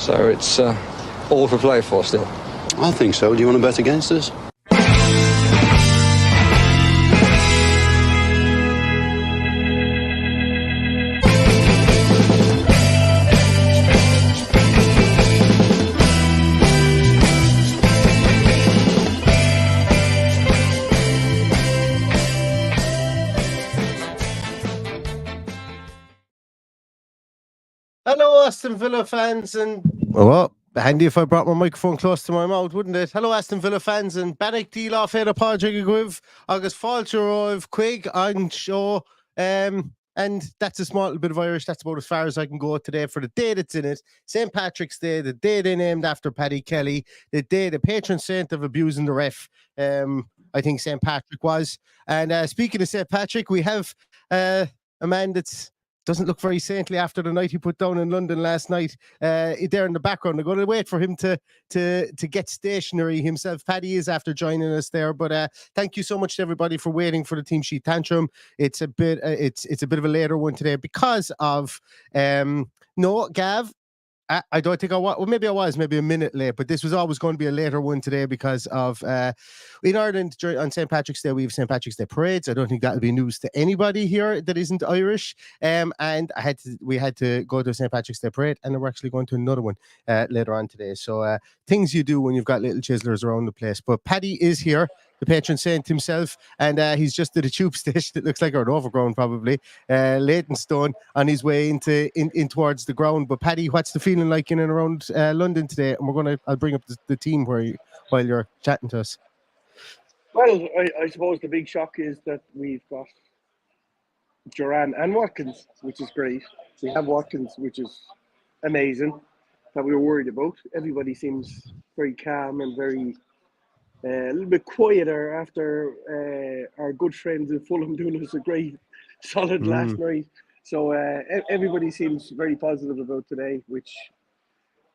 So it's all for play for still. I think so. Do you want to bet against us? Hello, Aston Villa fans, and handy if I brought my microphone close to my mouth, wouldn't it? Hello, Aston Villa fans, and Bannock Deal off Eda Podrick Guiv, August Falcher of Quig on show. And that's a small bit of Irish. That's about as far as I can go today for the day that's in it. St. Patrick's Day, the day they named after Paddy Kelly, the day the patron saint of abusing the ref. I think St. Patrick was. And speaking of St. Patrick, we have a man that's doesn't look very saintly after the night he put down in London last night. There in the background, we're going to wait for him to get stationary himself. Paddy is after joining us there, but thank you so much to everybody for waiting for the team sheet tantrum. It's a bit it's a bit of a later one today because of no, Gav. I don't think I was. Well, maybe I was maybe a minute late, but this was always going to be a later one today because of in Ireland on St. Patrick's Day we have St. Patrick's Day parades. I don't think that'll be news to anybody here that isn't Irish. And we had to go to a St. Patrick's Day parade, and we're actually going to another one later on today. So things you do when you've got little chiselers around the place. But Paddy is here, the patron saint himself, and he's just at a tube station that looks like an overground probably, Leytonstone, on his way in towards the ground. But Paddy, what's the feeling like in and around London today? And I'll bring up the team while you're chatting to us. Well, I suppose the big shock is that we've got Duran and Watkins, which is great. We have Watkins, which is amazing, that we were worried about. Everybody seems very calm and very a little bit quieter after our good friends in Fulham doing us a great solid last night. So everybody seems very positive about today, which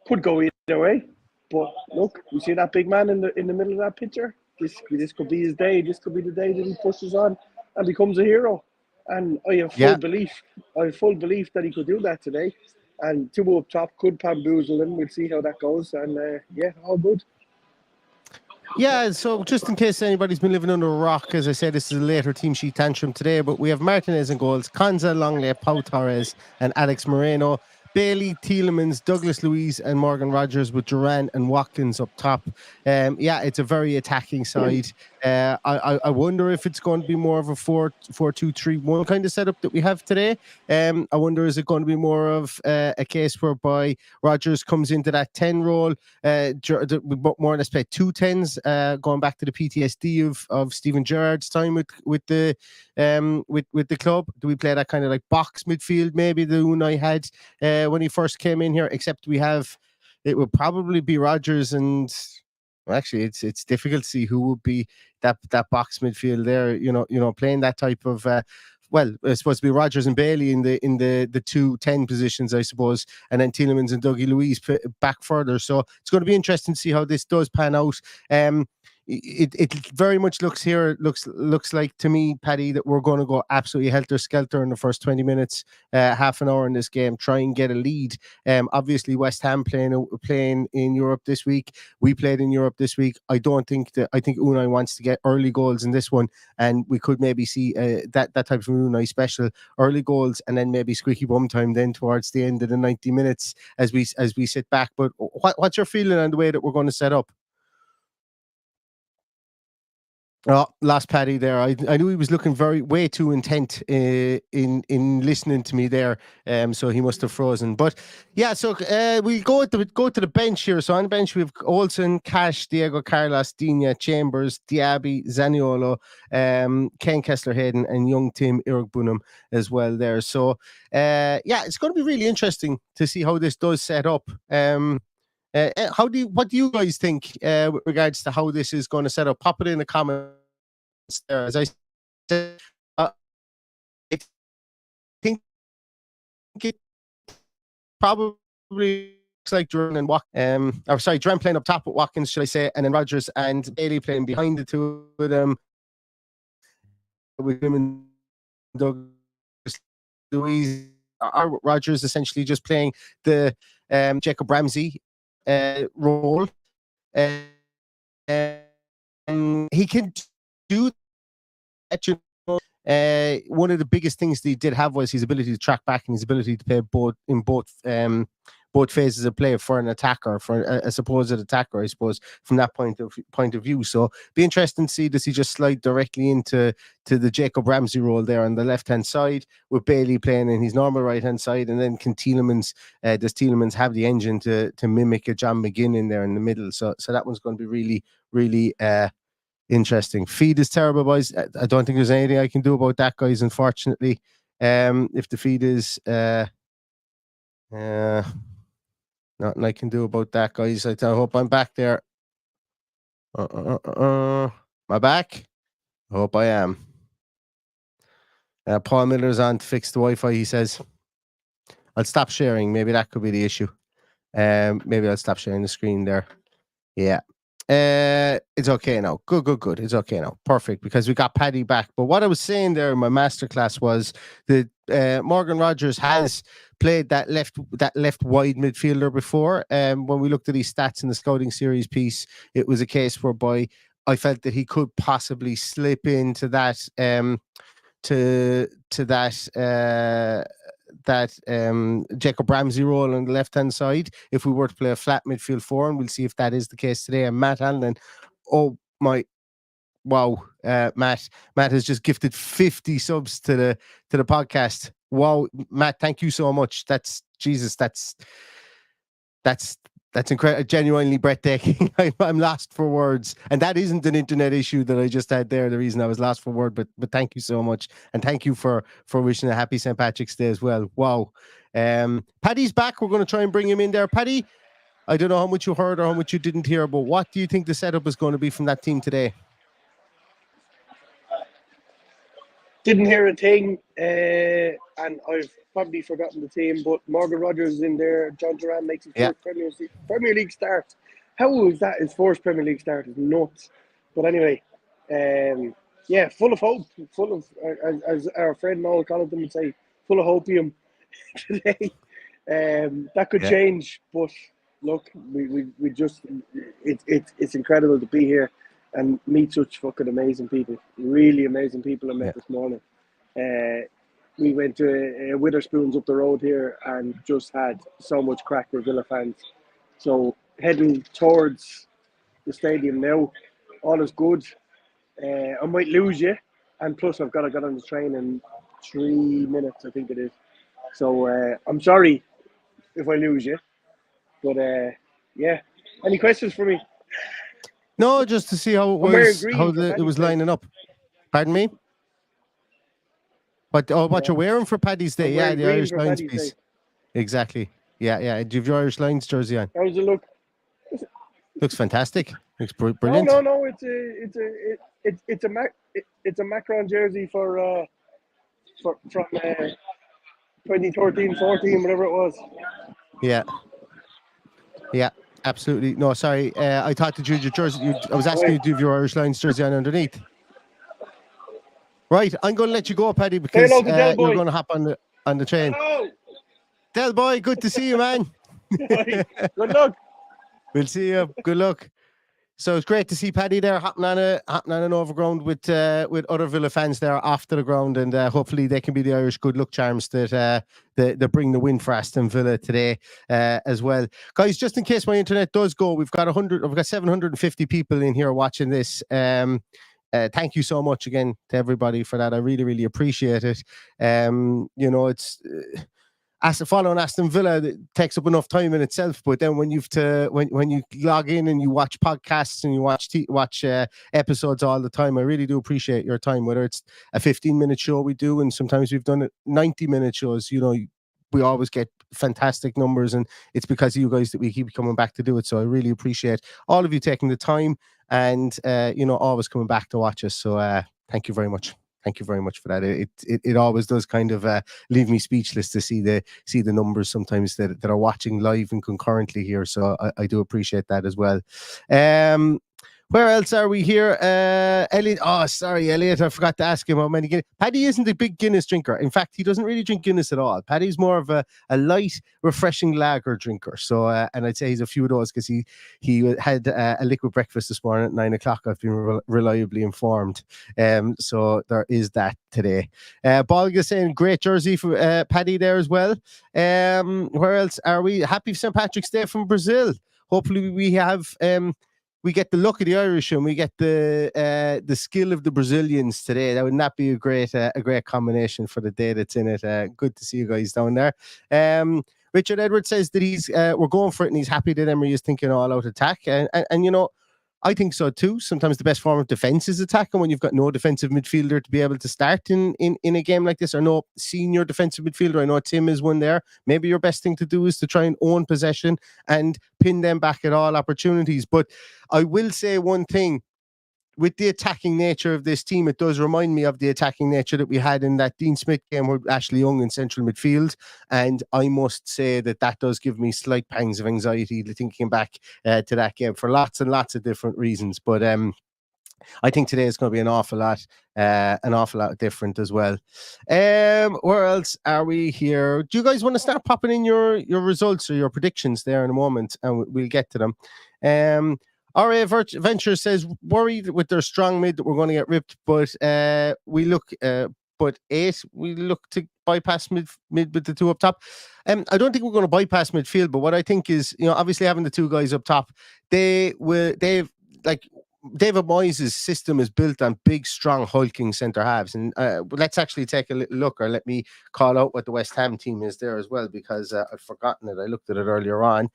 could go either way. But look, you see that big man in the middle of that picture? This could be his day. This could be the day that he pushes on and becomes a hero. And I have full belief. I have full belief that he could do that today. And two up top could bamboozle him. We'll see how that goes. And all good. Yeah, so just in case anybody's been living under a rock, as I said, this is a later team sheet tantrum today, but we have Martinez in goals, Konza, Longley, Pau Torres, and Alex Moreno. Bailey, Tielemans, Douglas Luiz, and Morgan Rogers with Duran and Watkins up top. It's a very attacking side. I wonder if it's going to be more of a 4-2-3-1 kind of setup that we have today. I wonder, is it going to be more of a case whereby Rogers comes into that 10 role, more or less play 2 10s, going back to the PTSD of Steven Gerrard's time with the club. Do we play that kind of like box midfield maybe the Unai had when he first came in here, except it would probably be Rogers and actually it's difficult to see who would be that box midfield there, you know, playing that type of it's supposed to be Rogers and Bailey in the 2-10 positions, I suppose, and then Tielemans and Dougie Luiz back further. So it's going to be interesting to see how this does pan out. It very much looks like to me, Paddy, that we're going to go absolutely helter-skelter in the first 20 minutes, half an hour in this game, try and get a lead. Obviously, West Ham playing in Europe this week. We played in Europe this week. I think Unai wants to get early goals in this one, and we could maybe see that type of Unai special, early goals, and then maybe squeaky bum time then towards the end of the 90 minutes as we sit back. But what's your feeling on the way that we're going to set up? Oh, lost Paddy there. I knew he was looking way too intent in listening to me there. So he must have frozen. But yeah, so we go to the bench here. So on the bench we have Olsen, Cash, Diego Carlos, Dina, Chambers, Diaby, Zaniolo, Ken Kessler-Hayden, and young Tim Irogbunam as well there. So it's going to be really interesting to see how this does set up. What do you guys think with regards to how this is going to set up? Pop it in the comments there. As I said, I think it probably looks like Duran and Duran playing up top with Watkins, should I say, and then Rogers and Bailey playing behind the two of them, with him and Douglas Luiz Rodgers essentially just playing the Jacob Ramsey role. He can do that, you know. One of the biggest things that he did have was his ability to track back and his ability to play both phases of play for an attacker, for a supposed attacker, I suppose, from that point of view. So be interesting to see, does he just slide directly into the Jacob Ramsey role there on the left hand side, with Bailey playing in his normal right hand side, and then does Tielemans have the engine to mimic a John McGinn in there in the middle? So that one's going to be really, really interesting. Feed is terrible, boys. I don't think there's anything I can do about that, guys, unfortunately. If the feed is nothing I can do about that, guys. I hope I'm back there. Am I back? I hope I am. Paul Miller's on to fix the Wi-Fi, he says. I'll stop sharing. Maybe that could be the issue. Maybe I'll stop sharing the screen there. Yeah. It's okay now. Good. It's okay now. Perfect, because we got Paddy back. But what I was saying there in my masterclass was that Morgan Rodgers has played that left wide midfielder before. When we looked at his stats in the scouting series piece, it was a case whereby I felt that he could possibly slip into that Jacob Ramsey role on the left hand side if we were to play a flat midfield four, and we'll see if that is the case today. And Matt Allen, oh my, wow, Matt has just gifted 50 subs to the podcast. Wow, Matt, thank you so much. That's incredible, genuinely breathtaking. I'm lost for words, and that isn't an internet issue that I just had there. The reason I was lost for word, but thank you so much, and thank you for wishing a happy St. Patrick's Day as well. Wow, Paddy's back. We're going to try and bring him in there. Paddy, I don't know how much you heard or how much you didn't hear, but what do you think the setup is going to be from that team today? Didn't hear a thing, and I've probably forgotten the team, but Morgan Rodgers is in there. John Duran makes his first Premier League start. How is that his first Premier League start? It's nuts. But anyway, full of hope, full of, as our friend Noel Connaughton would say, full of hopium today. That could change, but look, we just, it's incredible to be here and meet such fucking amazing people. Really amazing people I met this morning. We went to Witherspoon's up the road here and just had so much crack with Villa fans. So heading towards the stadium now, all is good. I might lose you, and plus I've got to get on the train in 3 minutes, I think it is. So I'm sorry if I lose you, but yeah. Any questions for me? No, just to see how it was, it was lining up. Pardon me? But what you're wearing for Paddy's Day? Yeah, the Irish Lions piece. Exactly. Yeah. Do you have your Irish Lions jersey on? How's it look? Looks fantastic. Looks brilliant. No. It's a Macron jersey from 2013, 14, whatever it was. Yeah. Absolutely. No, sorry. I thought that your jersey. I was asking you to have your Irish Lions jersey on underneath. Right, I'm going to let you go, Paddy, because you're going to hop on the train. Hello. Del boy, good to see you, man. Good luck. We'll see you. Good luck. So it's great to see Paddy there hopping on an overground with other Villa fans there after the ground, and hopefully they can be the Irish good luck charms that bring the win for Aston Villa today as well. Guys, just in case my internet does go, we've got 750 people in here watching this. Thank you so much again to everybody for that. I really, really appreciate it. It's following Aston Villa, it takes up enough time in itself, but then when you log in and you watch podcasts and you watch episodes all the time, I really do appreciate your time, whether it's a 15-minute show we do, and sometimes we've done 90-minute shows. We always get fantastic numbers, and it's because of you guys that we keep coming back to do it. So I really appreciate all of you taking the time and always coming back to watch us. So thank you very much. Thank you very much for that. It always does kind of leave me speechless to see the numbers sometimes that are watching live and concurrently here. So I do appreciate that as well. Where else are we here? Elliot. Oh, sorry, Elliot. I forgot to ask him how many Guinness. Paddy isn't a big Guinness drinker. In fact, he doesn't really drink Guinness at all. Paddy's more of a light, refreshing lager drinker. So, and I'd say he's a few of those because he had a liquid breakfast this morning at 9 o'clock. I've been reliably informed. So there is that today. Bolga saying great jersey for Paddy there as well. Where else are we? Happy St. Patrick's Day from Brazil. Hopefully we have we get the luck of the Irish and we get the skill of the Brazilians today. That would not be a great combination for the day that's in it. Good to see you guys down there. Richard Edwards says that he's we're going for it and he's happy that Emery is thinking all out attack. And you know, I think so too. Sometimes the best form of defense is attack, and when you've got no defensive midfielder to be able to start in a game like this, or no senior defensive midfielder, I know Tim is one there. Maybe your best thing to do is to try and own possession and pin them back at all opportunities. But I will say one thing. With the attacking nature of this team, it does remind me of the attacking nature that we had in that Dean Smith game with Ashley Young in central midfield. And I must say that does give me slight pangs of anxiety thinking back to that game for lots and lots of different reasons. But I think today is going to be an awful lot different as well. Where else are we here? Do you guys want to start popping in your results or your predictions there in a moment, and we'll get to them. RA Venture says worried with their strong mid that we're going to get ripped, but we look to bypass mid with the two up top. I don't think we're going to bypass midfield, but what I think is, you know, obviously having the two guys up top, David Moyes' system is built on big, strong, hulking centre halves. And let's actually take a little look, or let me call out what the West Ham team is there as well, because I've forgotten it. I looked at it earlier on.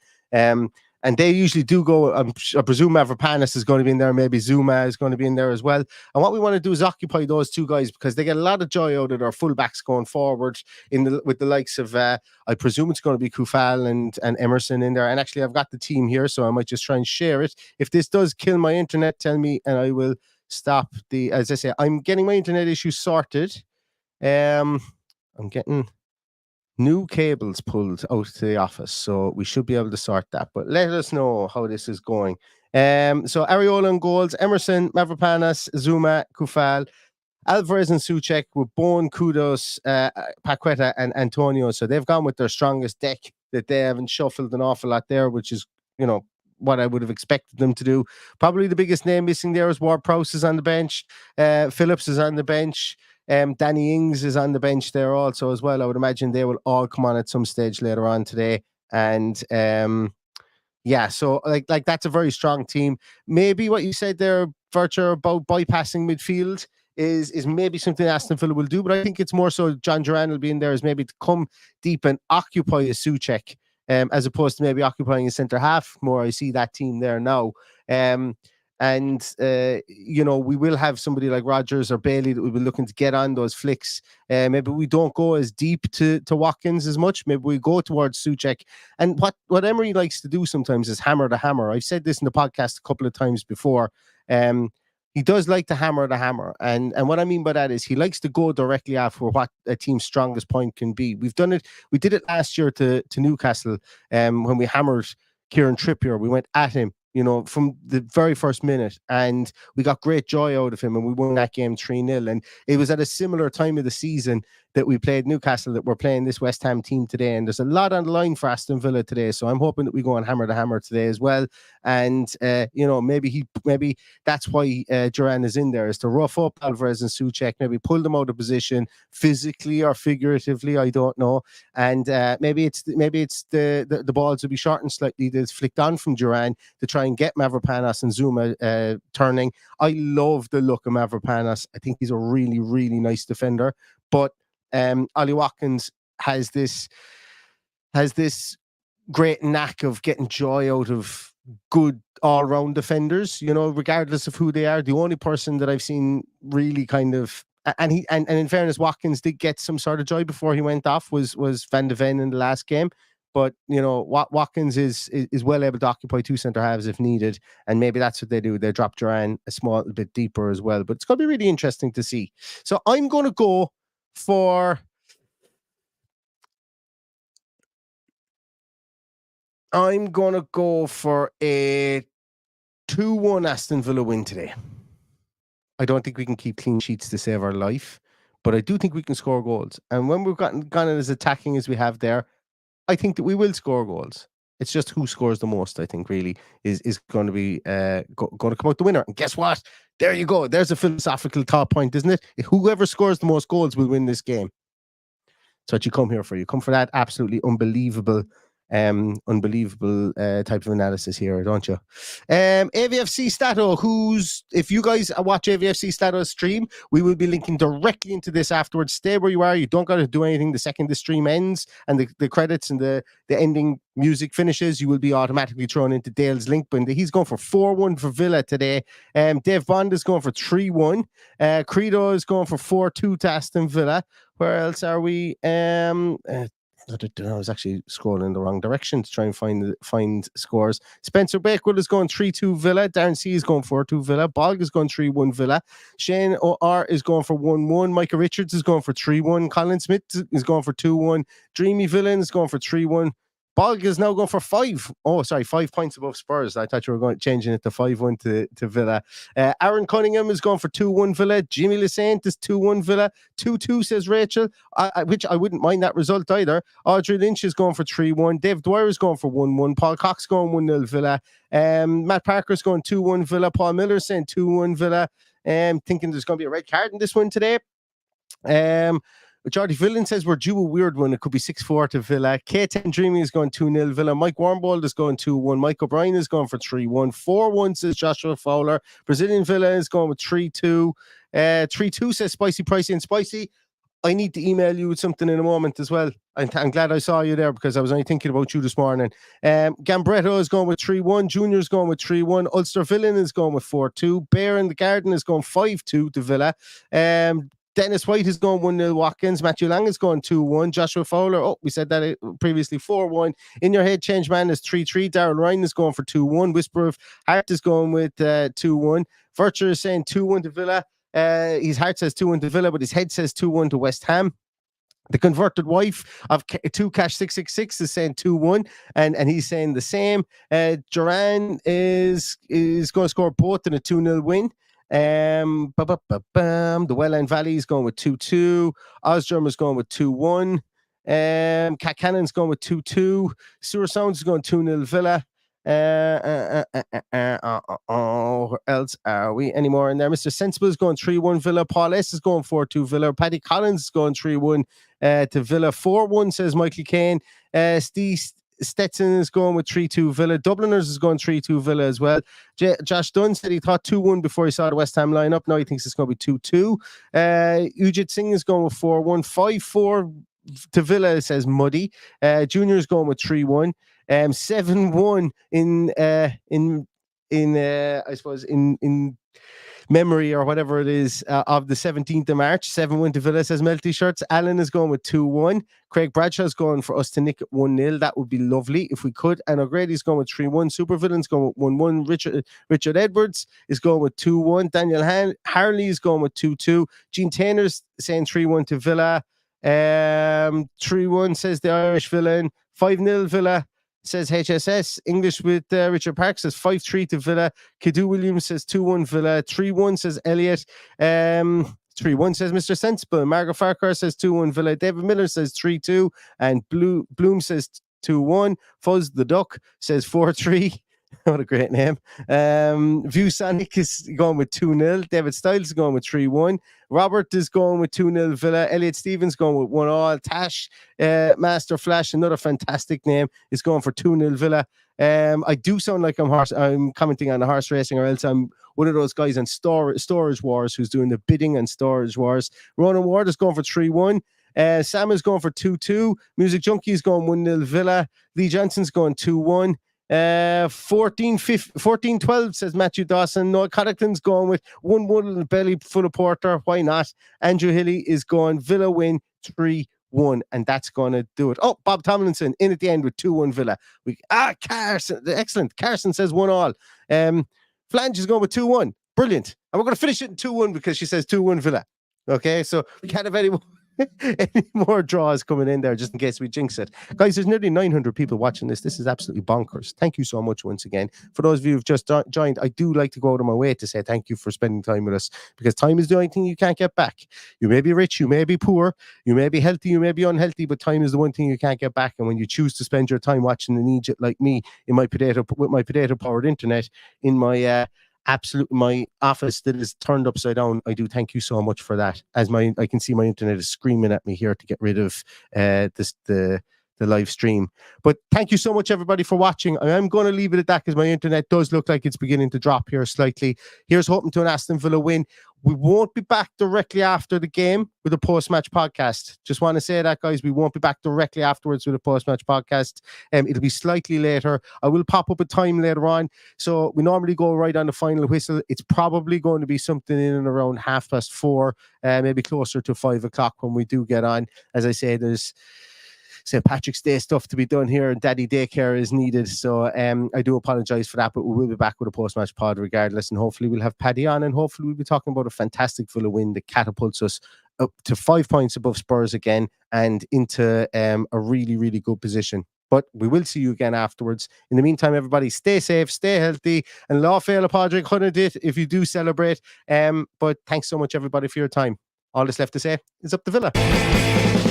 And they usually do go, I presume Mavropanos is going to be in there, maybe Zuma is going to be in there as well. And what we want to do is occupy those two guys, because they get a lot of joy out of their fullbacks going forward with the likes of, I presume it's going to be Kufal and Emerson in there. And actually, I've got the team here, so I might just try and share it. If this does kill my internet, tell me, and I will stop as I say, I'm getting my internet issue sorted. I'm getting new cables pulled out to the office, so we should be able to sort that. But let us know how this is going. So Areola and goals, Emerson, Mavropanos, Zuma, Kufal, Alvarez and Souček with Bone, Kudos, Paqueta and Antonio. So they've gone with their strongest deck that they haven't shuffled an awful lot there, which is, you know, what I would have expected them to do. Probably the biggest name missing there is Ward-Prowse is on the bench. Phillips is on the bench. Danny Ings is on the bench there also as well. I would imagine they will all come on at some stage later on today. And yeah, so like that's a very strong team. Maybe what you said there, Vircher, about bypassing midfield is maybe something Aston Villa will do, but I think it's more so John Duran will be in there as maybe to come deep and occupy a Souček, as opposed to maybe occupying a centre half more. I see that team there now. And you know, we will have somebody like Rodgers or Bailey that we'll be looking to get on those flicks. Maybe we don't go as deep to Watkins as much. Maybe we go towards Souček. And what Emery likes to do sometimes is hammer the hammer. I've said this in the podcast a couple of times before. He does like to hammer the hammer. And what I mean by that is he likes to go directly after what a team's strongest point can be. We've done it. We did it last year to Newcastle when we hammered Kieran Trippier. We went at him, you know, from the very first minute, and we got great joy out of him, and we won that game 3-0. And it was at a similar time of the season that we played Newcastle that we're playing this West Ham team today. And there's a lot on the line for Aston Villa today, so I'm hoping that we go and hammer the hammer today as well. And you know, maybe that's why Duran is in there, is to rough up Alvarez and Souček, maybe pull them out of position physically or figuratively, I don't know. And maybe it's the balls will be shortened slightly, that's flicked on from Duran to try and get Mavropanos and Zuma turning. I love the look of Mavropanos. I think he's a really, really nice defender. But Ollie Watkins has this great knack of getting joy out of good all-round defenders, you know, regardless of who they are. The only person that I've seen really kind of, and in fairness, Watkins did get some sort of joy before he went off, was Van de Ven in the last game. But, you know, Watkins is well able to occupy two centre halves if needed. And maybe that's what they do. They drop Duran a small bit deeper as well. But it's going to be really interesting to see. So I'm going to go for a 2-1 Aston Villa win today. I don't think we can keep clean sheets to save our life, but I do think we can score goals. And when we've gone as attacking as we have there, I think that we will score goals. It's just who scores the most, I think, really, is going to be going to come out the winner. And guess what? There you go. There's a philosophical thought point, isn't it? Whoever scores the most goals will win this game. That's what you come here for. You come for that absolutely unbelievable type of analysis here, don't you? AVFC Stato, if you guys watch AVFC Stato's stream, we will be linking directly into this afterwards. Stay where you are. You don't got to do anything. The second the stream ends and the credits and the ending music finishes, you will be automatically thrown into Dale's link. But he's going for 4-1 for Villa today. Dave Bond is going for 3-1. Credo is going for 4-2 to Aston Villa. Where else are we? I was actually scrolling the wrong direction to try and find scores. Spencer Bakewell is going 3-2 Villa. Darren C is going 4-2 Villa. Bolg is going 3-1 Villa. Shane OR is going for 1-1. Micah Richards is going for 3-1. Colin Smith is going for 2-1. Dreamy Villain is going for 3-1. Bolg is now going for 5. Oh, sorry, 5 points above Spurs. I thought you were changing it to 5-1 to Villa. Aaron Cunningham is going for 2-1 Villa. Jimmy Lassant is 2-1 Villa. 2-2 says Rachel, which I wouldn't mind that result either. Audrey Lynch is going for 3-1. Dave Dwyer is going for 1-1. Paul Cox going 1-0 Villa. Matt Parker's going 2-1 Villa. Paul Miller's saying 2-1 Villa. Thinking there's going to be a red card in this one today. Jordy Villan says we're due a weird one. It could be 6-4 to Villa. K10 Dreamy is going 2-0 Villa. Mike Warmbold is going 2-1. Mike O'Brien is going for 3-1. 4-1 says Joshua Fowler. Brazilian Villa is going with 3-2. 3-2 says Spicy, Pricey and Spicy. I need to email you with something in a moment as well. I'm glad I saw you there because I was only thinking about you this morning. Gambretto is going with 3-1. Junior is going with 3-1. Ulster Villain is going with 4-2. Bear in the Garden is going 5-2 to Villa. Dennis White is going 1-0 Watkins. Matthew Lang is going 2-1. Joshua Fowler, we said that previously, 4-1. In Your Head Change Man is 3-3. Darryl Ryan is going for 2-1. Whisper of Heart is going with 2-1. Virtue is saying 2-1 to Villa. His heart says 2-1 to Villa, but his head says 2-1 to West Ham. The converted wife of 2 Cash 666 is saying 2-1, and he's saying the same. Duran is going to score both in a 2-0 win. The Welland Valley is going with 2-2. Osgerm is going with 2-1. Cat Cannon's going with 2-2. Sewer Sounds is going 2-0 Villa. Where else are we anymore in there? Mr. Sensible is going 3-1 Villa. Paul S is going 4-2 Villa. Paddy Collins is going 3-1 to Villa. 4-1 says Michael Kane. Steve Stetson is going with 3-2 Villa. Dubliners is going 3-2 Villa as well. Josh Dunn said he thought 2-1 before he saw the West Ham lineup. Now he thinks it's going to be 2-2. Ujit Singh is going with 4-1. 5-4 to Villa, says Muddy. Junior is going with 3-1. 7-1 I suppose in memory or whatever it is of the 17th of March. 7-1 to Villa, says Melty Shirts. Alan is going with 2-1. Craig Bradshaw's going for us to nick at 1-0. That would be lovely if we could. And O'Grady's going with 3-1. Super Villain's going with 1-1. Richard Edwards is going with 2-1. Daniel Harley is going with 2-2. Gene Taylor's saying 3-1 to Villa. 3-1 says the Irish Villain. 5-0 Villa, says HSS. English with Richard Park says 5-3 to Villa. Kadu Williams says 2-1 Villa. 3-1 says Elliot. 3-1 says Mr. Sensible. Margaret Farquhar says 2-1 Villa. David Miller says 3-2. And Bloom says 2-1. Fuzz the Duck says 4-3. What a great name. View Sonic is going with 2-0. David Stiles is going with 3-1. Robert is going with 2-0 Villa. Elliot Stevens going with 1-all. Tash Master Flash, another fantastic name, is going for 2-0 Villa. I do sound like I'm commenting on the horse racing, or else I'm one of those guys on Storage Wars who's doing the bidding on Storage Wars. Ronan Ward is going for 3-1. Sam is going for 2-2. Music Junkie is going 1-0 Villa. Lee Johnson's going 2-1. 14-12 says Matthew Dawson. Noel Coddington's going with 1-1 in the belly full of porter. Why not? Andrew Hilly is going Villa win 3-1, and that's going to do it. Oh, Bob Tomlinson in at the end with 2-1 Villa. Carson, excellent. Carson says 1-all. Flange is going with 2-1. Brilliant. And we're going to finish it in 2-1 because she says 2-1 Villa. Okay, so we can't have anyone. any more draws coming in there, just in case we jinx it. Guys, there's nearly 900 people watching this. This is absolutely bonkers. Thank you so much once again. For those of you who've just joined, I do like to go out of my way to say thank you for spending time with us, because time is the only thing you can't get back. You may be rich, you may be poor, you may be healthy, you may be unhealthy, but time is the one thing you can't get back. And when you choose to spend your time watching an Egypt like me with my potato powered internet in my my office that is turned upside down, I do thank you so much for that. As I can see my internet is screaming at me here to get rid of the live stream. But thank you so much, everybody, for watching. I am going to leave it at that because my internet does look like it's beginning to drop here slightly. Here's hoping to an Aston Villa win. We won't be back directly after the game with a post-match podcast. Just want to say that, guys. We won't be back directly afterwards with a post-match podcast. It'll be slightly later. I will pop up a time later on. So we normally go right on the final whistle. It's probably going to be something in and around 4:30, maybe closer to 5 o'clock when we do get on. As I say, there's St. Patrick's Day stuff to be done here, and daddy daycare is needed. So I do apologize for that, but we will be back with a post-match pod regardless, and hopefully we'll have Paddy on, and hopefully we'll be talking about a fantastic Villa win that catapults us up to 5 points above Spurs again and into a really, really good position. But we will see you again afterwards. In the meantime, everybody, stay safe, stay healthy, and law fail Padraig Hunnadit if you do celebrate. But thanks so much, everybody, for your time. All that's left to say is up the Villa.